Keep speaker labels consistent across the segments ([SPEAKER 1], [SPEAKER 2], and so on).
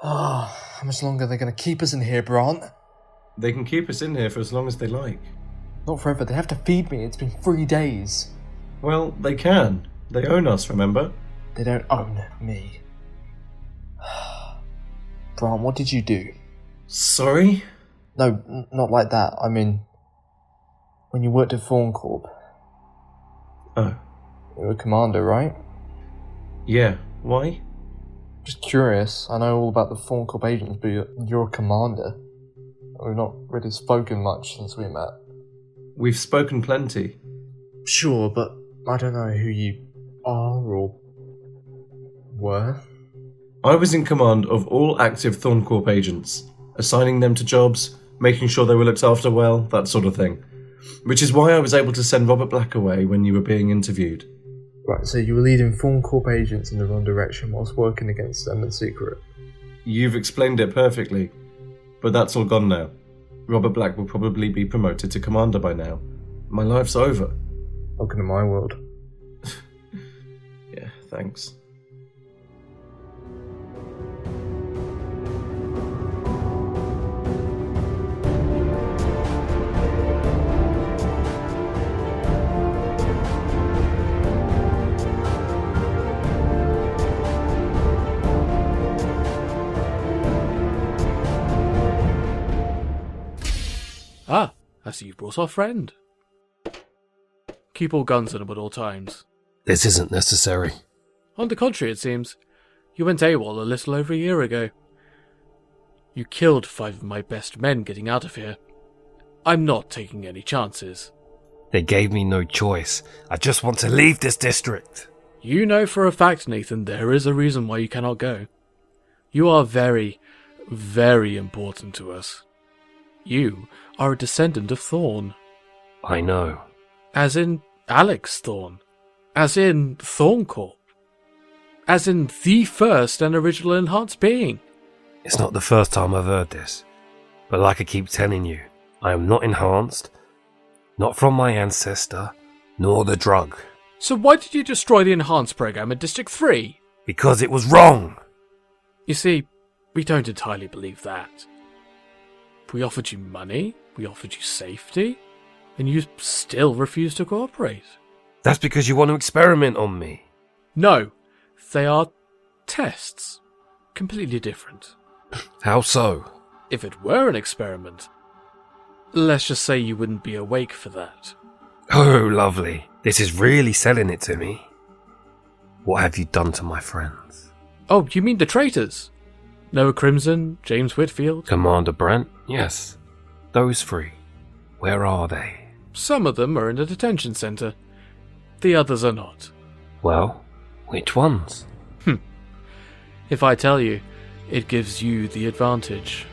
[SPEAKER 1] How much longer are they going to keep us in here, Brandt?
[SPEAKER 2] They can keep us in here for as long as they like.
[SPEAKER 1] Not forever, they have to feed me, it's been 3 days.
[SPEAKER 2] Well, they can. They own us, remember?
[SPEAKER 1] They don't own me. Brandt, what did you do?
[SPEAKER 2] Sorry?
[SPEAKER 1] No, not like that. I mean, when you worked at ThornCorp.
[SPEAKER 2] Oh.
[SPEAKER 1] You were a commander, right?
[SPEAKER 2] Yeah. Why?
[SPEAKER 1] Just curious. I know all about the ThornCorp agents, but you're a commander. We've not really spoken much since we met.
[SPEAKER 2] We've spoken plenty.
[SPEAKER 1] Sure, but I don't know who you are or were.
[SPEAKER 2] I was in command of all active ThornCorp agents, assigning them to jobs, making sure they were looked after well, that sort of thing. Which is why I was able to send Robert Black away when you were being interviewed.
[SPEAKER 1] Right, so you were leading ThornCorp agents in the wrong direction whilst working against them in secret.
[SPEAKER 2] You've explained it perfectly, but that's all gone now. Robert Black will probably be promoted to commander by now. My life's over.
[SPEAKER 1] Welcome to my world.
[SPEAKER 2] Yeah, thanks.
[SPEAKER 3] Ah, I see you've brought our friend. Keep all guns on him at all times.
[SPEAKER 4] This isn't necessary.
[SPEAKER 3] On the contrary, it seems. You went AWOL a little over a year ago. You killed 5 of my best men getting out of here. I'm not taking any chances.
[SPEAKER 4] They gave me no choice. I just want to leave this district.
[SPEAKER 3] You know for a fact, Nathan, there is a reason why you cannot go. You are very, very important to us. You are a descendant of Thorn.
[SPEAKER 4] I know.
[SPEAKER 3] As in Alex Thorn. As in ThornCorp. As in the first and original enhanced being.
[SPEAKER 4] It's not the first time I've heard this. But like I keep telling you, I am not enhanced, not from my ancestor, nor the drug.
[SPEAKER 3] So why did you destroy the enhanced program in District 3?
[SPEAKER 4] Because it was wrong!
[SPEAKER 3] You see, we don't entirely believe that. We offered you money, we offered you safety, and you still refuse to cooperate.
[SPEAKER 4] That's because you want to experiment on me.
[SPEAKER 3] No, they are tests. Completely different.
[SPEAKER 4] How so?
[SPEAKER 3] If it were an experiment, let's just say you wouldn't be awake for that.
[SPEAKER 4] Oh, lovely. This is really selling it to me. What have you done to my friends?
[SPEAKER 3] Oh, you mean the traitors? Noah Crimson, James Whitfield?
[SPEAKER 4] Commander Brandt? Yes. Those 3. Where are they?
[SPEAKER 3] Some of them are in a detention centre. The others are not.
[SPEAKER 4] Well, which ones?
[SPEAKER 3] If I tell you, it gives you the advantage.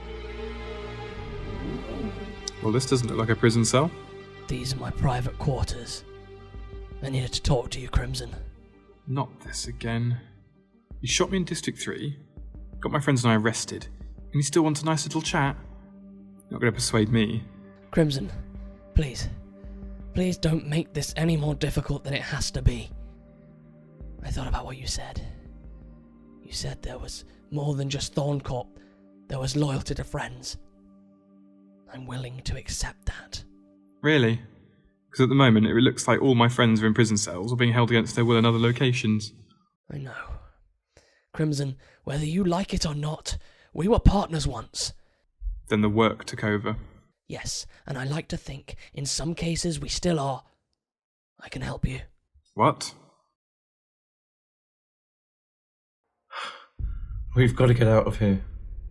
[SPEAKER 5] Well, this doesn't look like a prison cell.
[SPEAKER 6] These are my private quarters. I needed to talk to you, Crimson.
[SPEAKER 5] Not this again. You shot me in District 3, got my friends and I arrested, and you still want a nice little chat? You're not going to persuade me.
[SPEAKER 6] Crimson, please. Please don't make this any more difficult than it has to be. I thought about what you said. You said there was more than just ThornCorp. There was loyalty to friends. I'm willing to accept that.
[SPEAKER 5] Really? Because at the moment it looks like all my friends are in prison cells or being held against their will in other locations.
[SPEAKER 6] I know. Crimson, whether you like it or not, we were partners once.
[SPEAKER 5] Then the work took over.
[SPEAKER 6] Yes, and I like to think, in some cases we still are. I can help you.
[SPEAKER 5] What?
[SPEAKER 2] We've got to get out of here.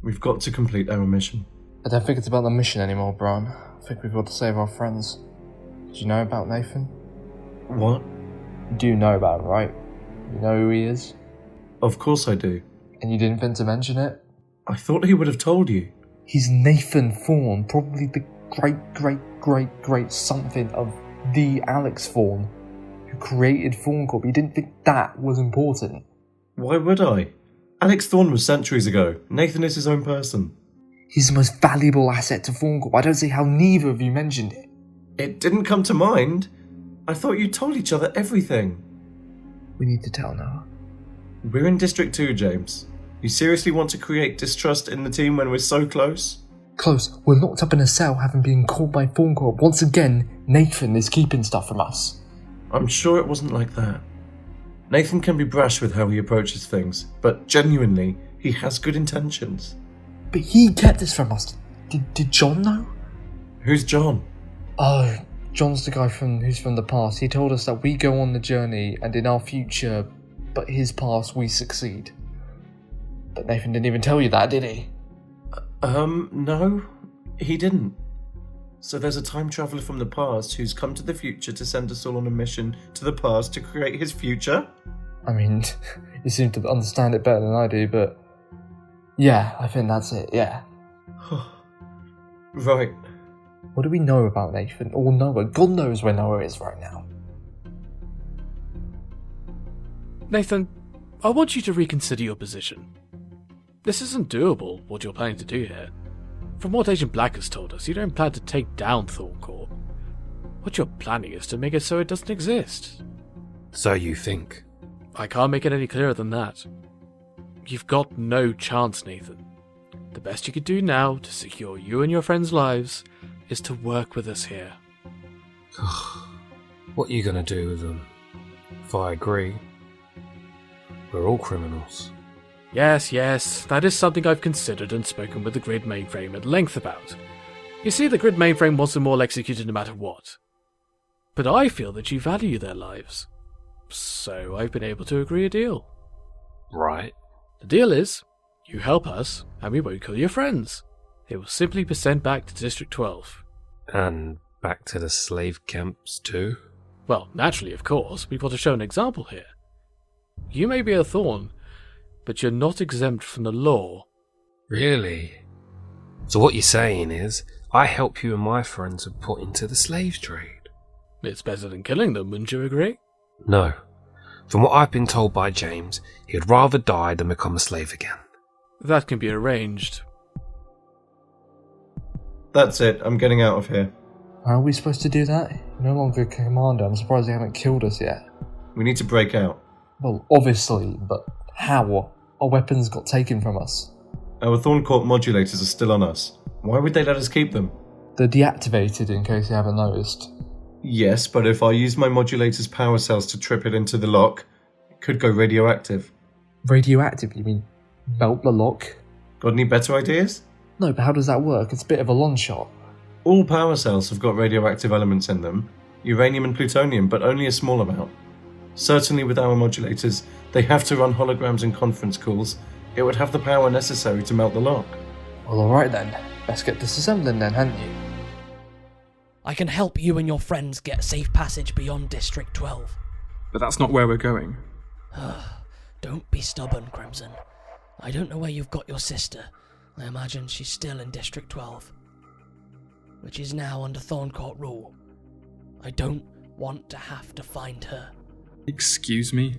[SPEAKER 2] We've got to complete our mission.
[SPEAKER 1] I don't think it's about the mission anymore, Brandt. I think we've got to save our friends. Do you know about Nathan?
[SPEAKER 2] What?
[SPEAKER 1] You do know about him, right? You know who he is?
[SPEAKER 2] Of course I do.
[SPEAKER 1] And you didn't think to mention it?
[SPEAKER 2] I thought he would have told you.
[SPEAKER 1] He's Nathan Thorn, probably the great something of the Alex Thorn, who created ThornCorp. You didn't think that was important.
[SPEAKER 2] Why would I? Alex Thorn was centuries ago. Nathan is his own person.
[SPEAKER 1] He's the most valuable asset to ThornCorp. I don't see how neither of you mentioned it.
[SPEAKER 2] It didn't come to mind. I thought you told each other everything.
[SPEAKER 1] We need to tell Noah.
[SPEAKER 2] We're in District 2, James. You seriously want to create distrust in the team when we're so close?
[SPEAKER 1] Close. We're locked up in a cell having been caught by ThornCorp. Once again, Nathan is keeping stuff from us.
[SPEAKER 2] I'm sure it wasn't like that. Nathan can be brash with how he approaches things, but genuinely, he has good intentions.
[SPEAKER 1] But he kept this from us. Did John know?
[SPEAKER 2] Who's John?
[SPEAKER 1] Oh, John's the guy who's from the past. He told us that we go on the journey and in our future, but his past, we succeed. But Nathan didn't even tell you that, did he?
[SPEAKER 2] No, he didn't. So there's a time traveller from the past who's come to the future to send us all on a mission to the past to create his future?
[SPEAKER 1] I mean, you seem to understand it better than I do, but yeah, I think that's it, yeah.
[SPEAKER 2] Right.
[SPEAKER 1] What do we know about Nathan or Noah? God knows where Noah is right now.
[SPEAKER 3] Nathan, I want you to reconsider your position. This isn't doable, what you're planning to do here. From what Agent Black has told us, you don't plan to take down ThornCorp. What you're planning is to make it so it doesn't exist.
[SPEAKER 4] So you think?
[SPEAKER 3] I can't make it any clearer than that. You've got no chance, Nathan. The best you could do now to secure you and your friends' lives is to work with us here.
[SPEAKER 4] What are you going to do with them? If I agree, we're all criminals.
[SPEAKER 3] Yes, that is something I've considered and spoken with the Grid mainframe at length about. You see, the Grid mainframe wants them all executed no matter what. But I feel that you value their lives. So I've been able to agree a deal.
[SPEAKER 4] Right.
[SPEAKER 3] The deal is, you help us, and we won't kill your friends. They will simply be sent back to District 12.
[SPEAKER 4] And back to the slave camps too?
[SPEAKER 3] Well, naturally, of course, we've got to show an example here. You may be a Thorn, but you're not exempt from the law.
[SPEAKER 4] Really? So what you're saying is, I help you and my friends are put into the slave trade?
[SPEAKER 3] It's better than killing them, wouldn't you agree?
[SPEAKER 4] No. From what I've been told by James, he'd rather die than become a slave again.
[SPEAKER 3] That can be arranged.
[SPEAKER 2] That's it, I'm getting out of here.
[SPEAKER 1] How are we supposed to do that? You're no longer a commander. I'm surprised they haven't killed us yet.
[SPEAKER 2] We need to break out.
[SPEAKER 1] Well, obviously, but how? Our weapons got taken from us.
[SPEAKER 2] Our ThornCorp modulators are still on us. Why would they let us keep them?
[SPEAKER 1] They're deactivated, in case you haven't noticed.
[SPEAKER 2] Yes, but if I use my modulator's power cells to trip it into the lock, it could go radioactive.
[SPEAKER 1] Radioactive, you mean melt the lock?
[SPEAKER 2] Got any better ideas?
[SPEAKER 1] No, but how does that work? It's a bit of a long shot.
[SPEAKER 2] All power cells have got radioactive elements in them, uranium and plutonium, but only a small amount. Certainly with our modulators, they have to run holograms and conference calls. It would have the power necessary to melt the lock.
[SPEAKER 1] Well, alright then. Best get disassembling then, hadn't you?
[SPEAKER 6] I can help you and your friends get safe passage beyond District 12.
[SPEAKER 5] But that's not where we're going.
[SPEAKER 6] Don't be stubborn, Crimson. I don't know where you've got your sister. I imagine she's still in District 12, which is now under ThornCorp rule. I don't want to have to find her.
[SPEAKER 5] Excuse me?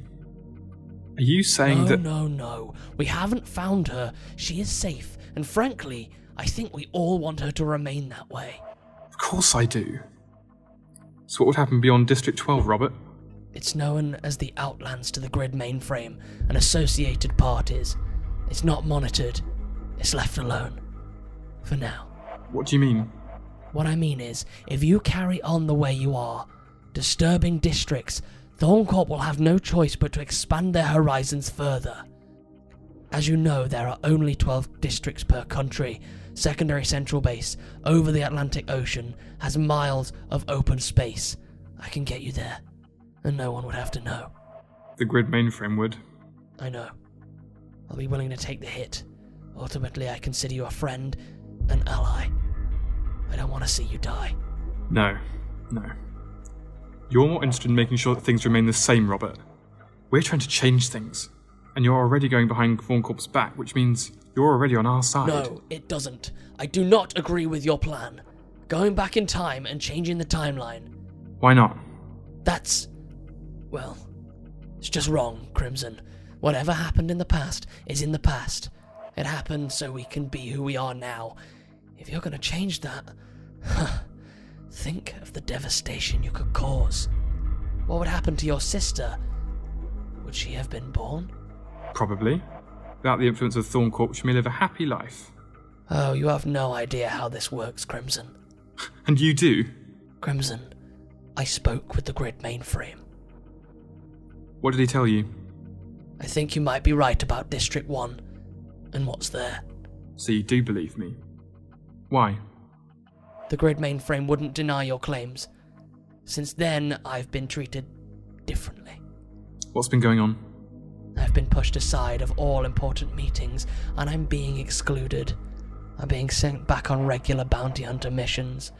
[SPEAKER 5] Are you saying that...
[SPEAKER 6] No. We haven't found her. She is safe, and frankly, I think we all want her to remain that way.
[SPEAKER 5] Of course I do. So what would happen beyond District 12, Robert?
[SPEAKER 6] It's known as the Outlands to the Grid mainframe and associated parties. It's not monitored. It's left alone. For now.
[SPEAKER 5] What do you mean?
[SPEAKER 6] What I mean is, if you carry on the way you are, disturbing districts, ThornCorp will have no choice but to expand their horizons further. As you know, there are only 12 districts per country. Secondary Central Base, over the Atlantic Ocean, has miles of open space. I can get you there, and no one would have to know.
[SPEAKER 5] The Grid mainframe would.
[SPEAKER 6] I know. I'll be willing to take the hit. Ultimately, I consider you a friend, an ally. I don't want to see you die.
[SPEAKER 5] No. You're more interested in making sure that things remain the same, Robert. We're trying to change things, and you're already going behind ThornCorp's back, which means you're already on our side.
[SPEAKER 6] No, it doesn't. I do not agree with your plan. Going back in time and changing the timeline.
[SPEAKER 5] Why not?
[SPEAKER 6] That's... well, it's just wrong, Crimson. Whatever happened in the past is in the past. It happened so we can be who we are now. If you're gonna change that... think of the devastation you could cause. What would happen to your sister? Would she have been born?
[SPEAKER 5] Probably. Without the influence of ThornCorp, she may live a happy life.
[SPEAKER 6] Oh, you have no idea how this works, Crimson.
[SPEAKER 5] And you do?
[SPEAKER 6] Crimson, I spoke with the grid mainframe.
[SPEAKER 5] What did he tell you?
[SPEAKER 6] I think you might be right about District 1 and what's there.
[SPEAKER 5] So you do believe me? Why?
[SPEAKER 6] The grid mainframe wouldn't deny your claims. Since then, I've been treated differently.
[SPEAKER 5] What's been going on?
[SPEAKER 6] I've been pushed aside of all important meetings, and I'm being excluded. I'm being sent back on regular bounty hunter missions.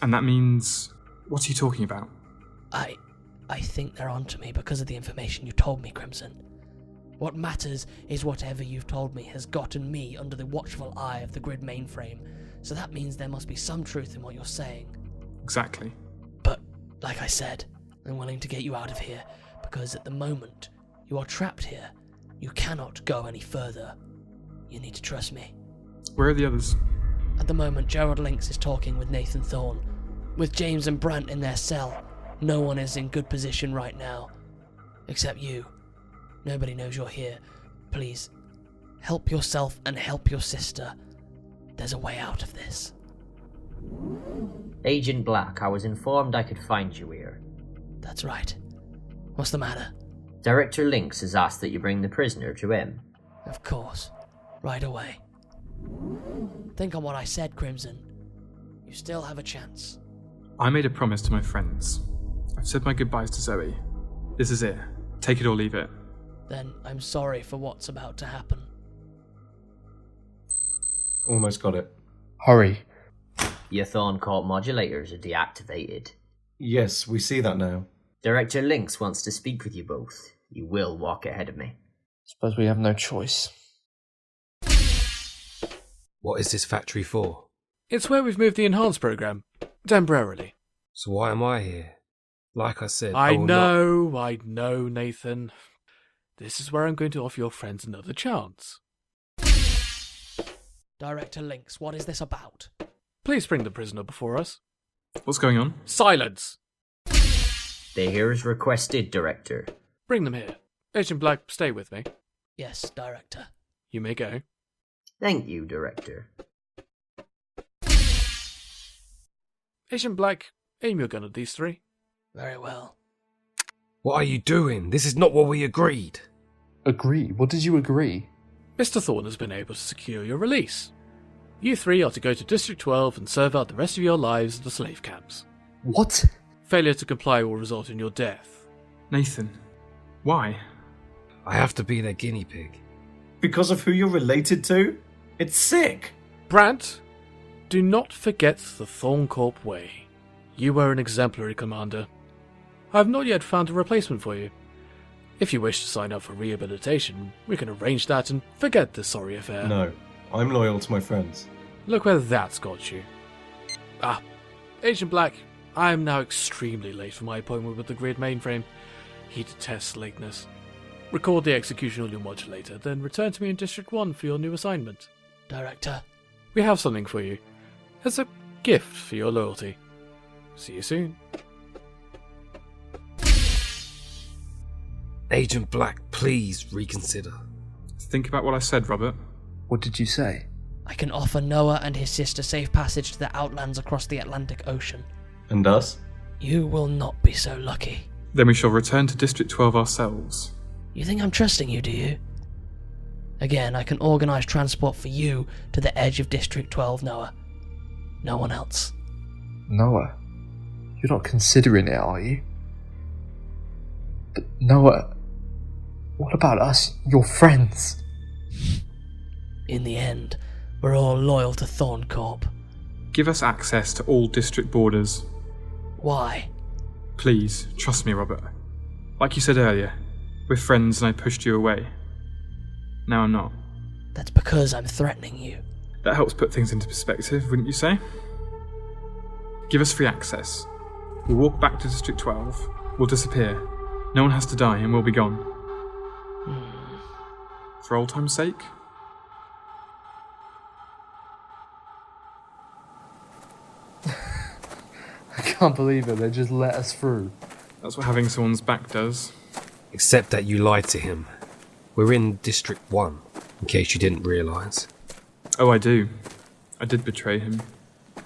[SPEAKER 5] And that means... What are you talking about?
[SPEAKER 6] I think they're onto me because of the information you told me, Crimson. What matters is whatever you've told me has gotten me under the watchful eye of the grid mainframe, so that means there must be some truth in what you're saying.
[SPEAKER 5] Exactly.
[SPEAKER 6] But, like I said, I'm willing to get you out of here, because at the moment, you are trapped here. You cannot go any further. You need to trust me.
[SPEAKER 5] Where are the others?
[SPEAKER 6] At the moment, Gerald Lynx is talking with Nathan Thorne. With James and Brandt in their cell, no one is in good position right now. Except you. Nobody knows you're here. Please, help yourself and help your sister. There's a way out of this.
[SPEAKER 7] Agent Black, I was informed I could find you here.
[SPEAKER 6] That's right. What's the matter?
[SPEAKER 7] Director Lynx has asked that you bring the prisoner to him.
[SPEAKER 6] Of course. Right away. Think on what I said, Crimson. You still have a chance.
[SPEAKER 5] I made a promise to my friends. I've said my goodbyes to Zoe. This is it. Take it or leave it.
[SPEAKER 6] Then I'm sorry for what's about to happen.
[SPEAKER 2] Almost got it.
[SPEAKER 1] Hurry.
[SPEAKER 7] Your ThornCorp modulators are deactivated.
[SPEAKER 2] Yes, we see that now.
[SPEAKER 7] Director Lynx wants to speak with you both. You will walk ahead of me.
[SPEAKER 1] Suppose we have no choice.
[SPEAKER 4] What is this factory for?
[SPEAKER 3] It's where we've moved the enhanced program. Temporarily.
[SPEAKER 4] So why am I here? Like I said,
[SPEAKER 3] I
[SPEAKER 4] will not...
[SPEAKER 3] know, Nathan. This is where I'm going to offer your friends another chance.
[SPEAKER 6] Director Lynx, what is this about?
[SPEAKER 3] Please bring the prisoner before us.
[SPEAKER 5] What's going on?
[SPEAKER 3] Silence!
[SPEAKER 7] They hear as requested, Director.
[SPEAKER 3] Bring them here. Agent Black, stay with me.
[SPEAKER 6] Yes, Director.
[SPEAKER 3] You may go.
[SPEAKER 7] Thank you, Director.
[SPEAKER 3] Agent Black, aim your gun at these three.
[SPEAKER 6] Very well.
[SPEAKER 4] What are you doing? This is not what we agreed.
[SPEAKER 1] Agree? What did you agree?
[SPEAKER 3] Mr. Thorne has been able to secure your release. You three are to go to District 12 and serve out the rest of your lives in the slave camps.
[SPEAKER 1] What?
[SPEAKER 3] Failure to comply will result in your death.
[SPEAKER 5] Nathan, why?
[SPEAKER 4] I have to be their guinea pig.
[SPEAKER 2] Because of who you're related to? It's sick.
[SPEAKER 3] Brandt, do not forget the ThornCorp way. You were an exemplary commander. I have not yet found a replacement for you. If you wish to sign up for rehabilitation, we can arrange that and forget this sorry affair.
[SPEAKER 2] No, I'm loyal to my friends.
[SPEAKER 3] Look where that's got you. Agent Black, I am now extremely late for my appointment with the grid mainframe. He detests lateness. Record the execution on your modulator, then return to me in District 1 for your new assignment.
[SPEAKER 6] Director.
[SPEAKER 3] We have something for you. As a gift for your loyalty. See you soon.
[SPEAKER 4] Agent Black, please reconsider.
[SPEAKER 5] Think about what I said, Robert.
[SPEAKER 1] What did you say?
[SPEAKER 6] I can offer Noah and his sister safe passage to the outlands across the Atlantic Ocean.
[SPEAKER 2] And us?
[SPEAKER 6] You will not be so lucky.
[SPEAKER 5] Then we shall return to District 12 ourselves.
[SPEAKER 6] You think I'm trusting you, do you? Again, I can organise transport for you to the edge of District 12, Noah. No one else.
[SPEAKER 1] Noah, you're not considering it, are you? But Noah, what about us, your friends?
[SPEAKER 6] In the end, we're all loyal to ThornCorp.
[SPEAKER 5] Give us access to all district borders.
[SPEAKER 6] Why?
[SPEAKER 5] Please, trust me, Robert. Like you said earlier, we're friends and I pushed you away. Now I'm not.
[SPEAKER 6] That's because I'm threatening you.
[SPEAKER 5] That helps put things into perspective, wouldn't you say? Give us free access. We'll walk back to District 12. We'll disappear. No one has to die and we'll be gone. For old time's sake?
[SPEAKER 1] I can't believe it, they just let us through.
[SPEAKER 5] That's what having someone's back does.
[SPEAKER 4] Except that you lied to him. We're in District 1, in case you didn't realise.
[SPEAKER 5] Oh, I do. I did betray him.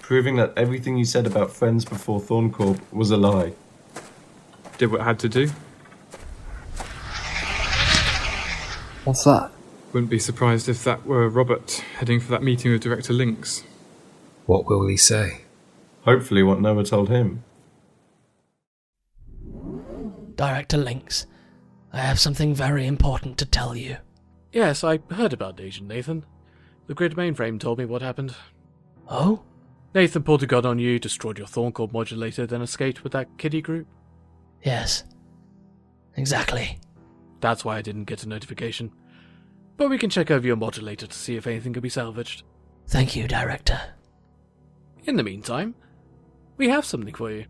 [SPEAKER 2] Proving that everything you said about friends before ThornCorp was a lie.
[SPEAKER 5] Did what I had to do.
[SPEAKER 1] What's that?
[SPEAKER 5] Wouldn't be surprised if that were Robert heading for that meeting with Director Lynx.
[SPEAKER 4] What will he say?
[SPEAKER 2] Hopefully what Noah told him.
[SPEAKER 6] Director Lynx, I have something very important to tell you.
[SPEAKER 3] Yes, I heard about Agent Nathan. The grid mainframe told me what happened.
[SPEAKER 6] Oh?
[SPEAKER 3] Nathan pulled a gun on you, destroyed your ThornCorp modulator, then escaped with that kiddie group.
[SPEAKER 6] Yes. Exactly.
[SPEAKER 3] That's why I didn't get a notification. But we can check over your modulator to see if anything can be salvaged.
[SPEAKER 6] Thank you, Director.
[SPEAKER 3] In the meantime, we have something for you.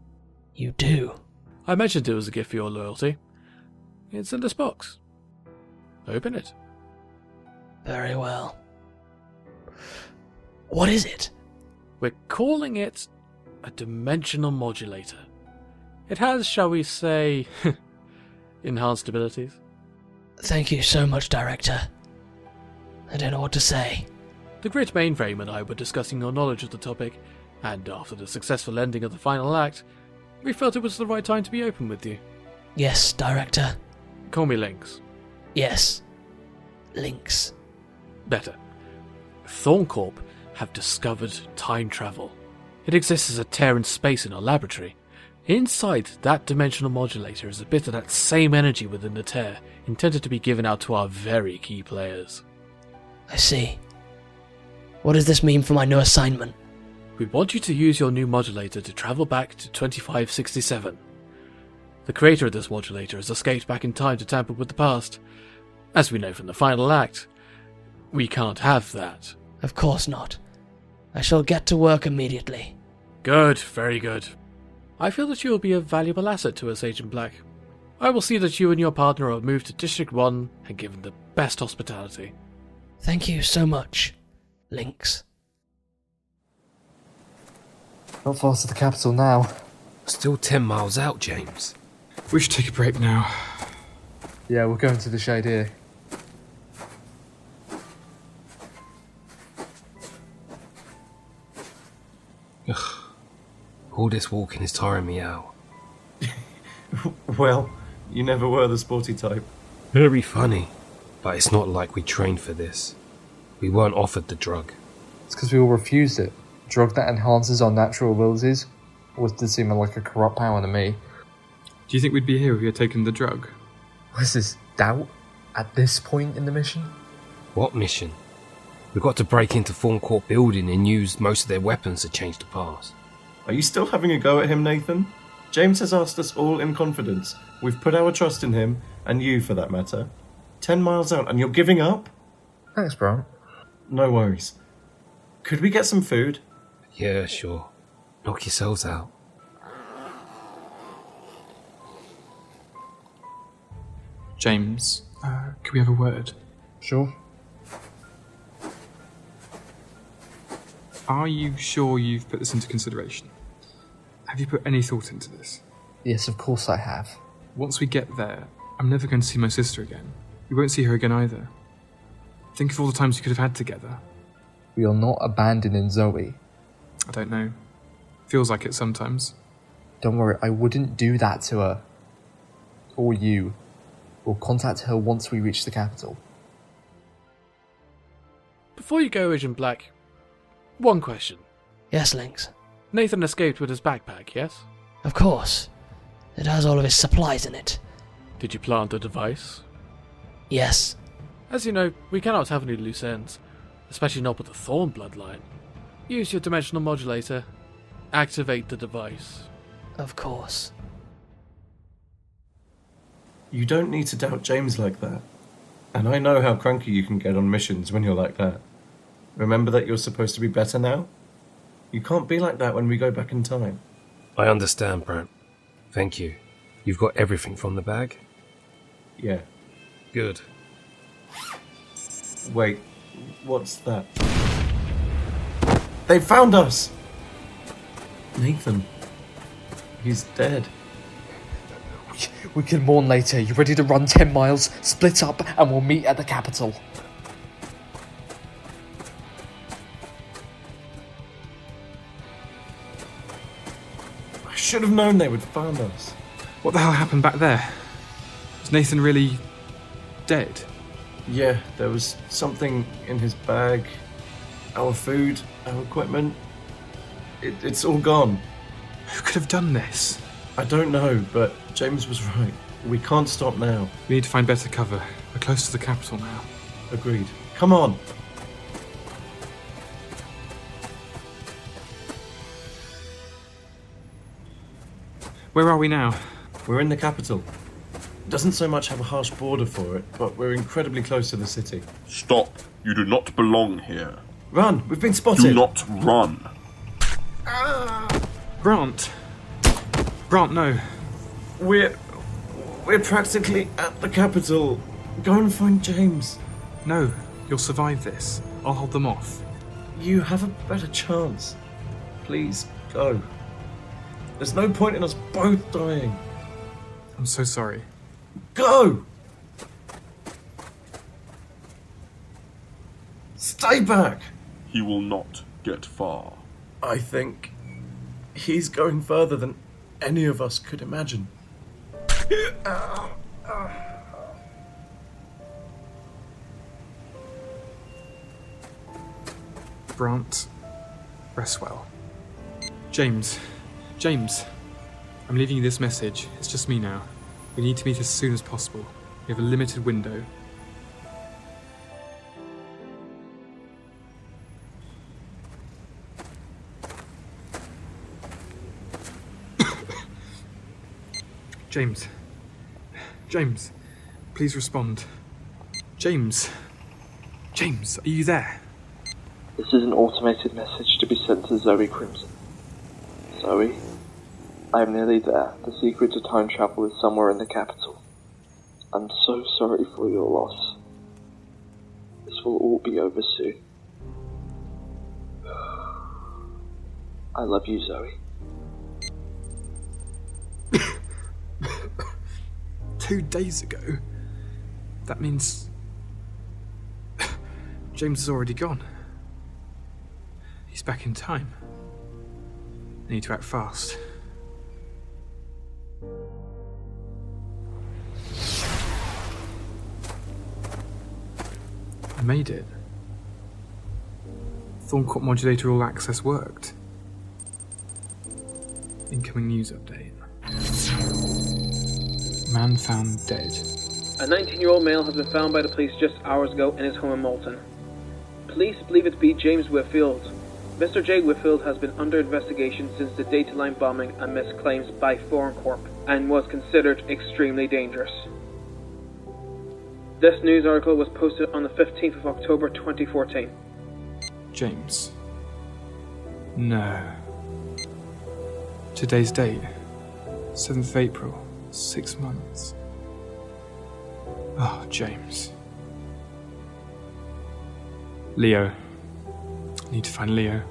[SPEAKER 6] You do?
[SPEAKER 3] I mentioned it was a gift for your loyalty. It's in this box. Open it.
[SPEAKER 6] Very well. What is it?
[SPEAKER 3] We're calling it a dimensional modulator. It has, shall we say, enhanced abilities.
[SPEAKER 6] Thank you so much, Director. I don't know what to say.
[SPEAKER 3] The Grit mainframe and I were discussing your knowledge of the topic, and after the successful ending of the final act, we felt it was the right time to be open with you.
[SPEAKER 6] Yes, Director.
[SPEAKER 3] Call me Lynx.
[SPEAKER 6] Yes. Lynx.
[SPEAKER 3] Better. ThornCorp have discovered time travel. It exists as a tear in space in our laboratory. Inside that dimensional modulator is a bit of that same energy within the tear, intended to be given out to our very key players.
[SPEAKER 6] I see. What does this mean for my new assignment?
[SPEAKER 3] We want you to use your new modulator to travel back to 2567. The creator of this modulator has escaped back in time to tamper with the past. As we know from the final act, we can't have that.
[SPEAKER 6] Of course not. I shall get to work immediately.
[SPEAKER 3] Good, very good. I feel that you will be a valuable asset to us, Agent Black. I will see that you and your partner are moved to District 1 and given the best hospitality.
[SPEAKER 6] Thank you so much, Lynx.
[SPEAKER 1] Not far to the capital now.
[SPEAKER 4] Still 10 miles out, James.
[SPEAKER 5] We should take a break now.
[SPEAKER 1] Yeah, we're going to the shade here.
[SPEAKER 4] All this walking is tiring me out.
[SPEAKER 2] Well, you never were the sporty type.
[SPEAKER 4] Very funny, but it's not like we trained for this. We weren't offered the drug.
[SPEAKER 1] It's because we all refused it. A drug that enhances our natural abilities always did seem like a corrupt power to me.
[SPEAKER 5] Do you think we'd be here if we had taken the drug?
[SPEAKER 1] Was this doubt at this point in the mission?
[SPEAKER 4] What mission? We got to break into ThornCorp building and use most of their weapons to change the past.
[SPEAKER 2] Are you still having a go at him, Nathan? James has asked us all in confidence. We've put our trust in him, and you for that matter. 10 miles out, and you're giving up?
[SPEAKER 1] Thanks, Brandt.
[SPEAKER 2] No worries. Could we get some food?
[SPEAKER 4] Yeah, sure. Knock yourselves out.
[SPEAKER 5] James, could we have a word?
[SPEAKER 1] Sure.
[SPEAKER 5] Are you sure you've put this into consideration? Have you put any thought into this?
[SPEAKER 1] Yes, of course I have.
[SPEAKER 5] Once we get there, I'm never going to see my sister again. We won't see her again either. Think of all the times you could have had together.
[SPEAKER 1] We are not abandoning Zoe.
[SPEAKER 5] I don't know. Feels like it sometimes.
[SPEAKER 1] Don't worry, I wouldn't do that to her. Or you. We'll contact her once we reach the capital.
[SPEAKER 3] Before you go, Agent Black, one question.
[SPEAKER 6] Yes, Lynx.
[SPEAKER 3] Nathan escaped with his backpack, yes?
[SPEAKER 6] Of course. It has all of his supplies in it.
[SPEAKER 3] Did you plant the device?
[SPEAKER 6] Yes.
[SPEAKER 3] As you know, we cannot have any loose ends, especially not with the Thorn bloodline. Use your dimensional modulator. Activate the device.
[SPEAKER 6] Of course.
[SPEAKER 2] You don't need to doubt James like that. And I know how cranky you can get on missions when you're like that. Remember that you're supposed to be better now? You can't be like that when we go back in time.
[SPEAKER 4] I understand, Brandt. Thank you. You've got everything from the bag?
[SPEAKER 2] Yeah.
[SPEAKER 4] Good.
[SPEAKER 2] Wait, what's that? They found us! Nathan. He's dead.
[SPEAKER 1] We can mourn later. You ready to run 10 miles? Split up and we'll meet at the capital.
[SPEAKER 2] I should have known they would find us.
[SPEAKER 5] What the hell happened back there? Was Nathan really dead?
[SPEAKER 2] Yeah, there was something in his bag. Our food, our equipment. It's all gone.
[SPEAKER 5] Who could have done this?
[SPEAKER 2] I don't know, but James was right. We can't stop now.
[SPEAKER 5] We need to find better cover. We're close to the capital now.
[SPEAKER 2] Agreed. Come on.
[SPEAKER 5] Where are we now?
[SPEAKER 2] We're in the capital. Doesn't so much have a harsh border for it, but we're incredibly close to the city.
[SPEAKER 8] Stop. You do not belong here.
[SPEAKER 2] Run! We've been spotted!
[SPEAKER 8] Do not run.
[SPEAKER 5] Brandt! Brandt, no.
[SPEAKER 2] We're practically at the capital. Go and find James.
[SPEAKER 5] No, you'll survive this. I'll hold them off.
[SPEAKER 2] You have a better chance. Please, go. There's no point in us both dying.
[SPEAKER 5] I'm so sorry.
[SPEAKER 2] Go! Stay back!
[SPEAKER 8] He will not get far.
[SPEAKER 2] I think he's going further than any of us could imagine.
[SPEAKER 5] Brandt, rest well. James, I'm leaving you this message. It's just me now. We need to meet as soon as possible. We have a limited window. James, please respond. James, are you there?
[SPEAKER 9] This is an automated message to be sent to Zoe Crimson. Zoe, I am nearly there. The secret to time travel is somewhere in the capital. I'm so sorry for your loss. This will all be over soon. I love you, Zoe.
[SPEAKER 5] 2 days ago? That means James is already gone. He's back in time. I need to act fast. I made it. ThornCorp modulator all access worked. Incoming news update. Man found dead.
[SPEAKER 10] A 19-year-old male has been found by the police just hours ago in his home in Malton. Police believe it to be James Whitfield. Mr. J. Whitfield has been under investigation since the data line bombing and misclaims by ThornCorp and was considered extremely dangerous. This news article was posted on the 15th of October 2014.
[SPEAKER 5] James. No. Today's date. 7th of April. 6 months. Oh, James. Leo. I need to find Leo.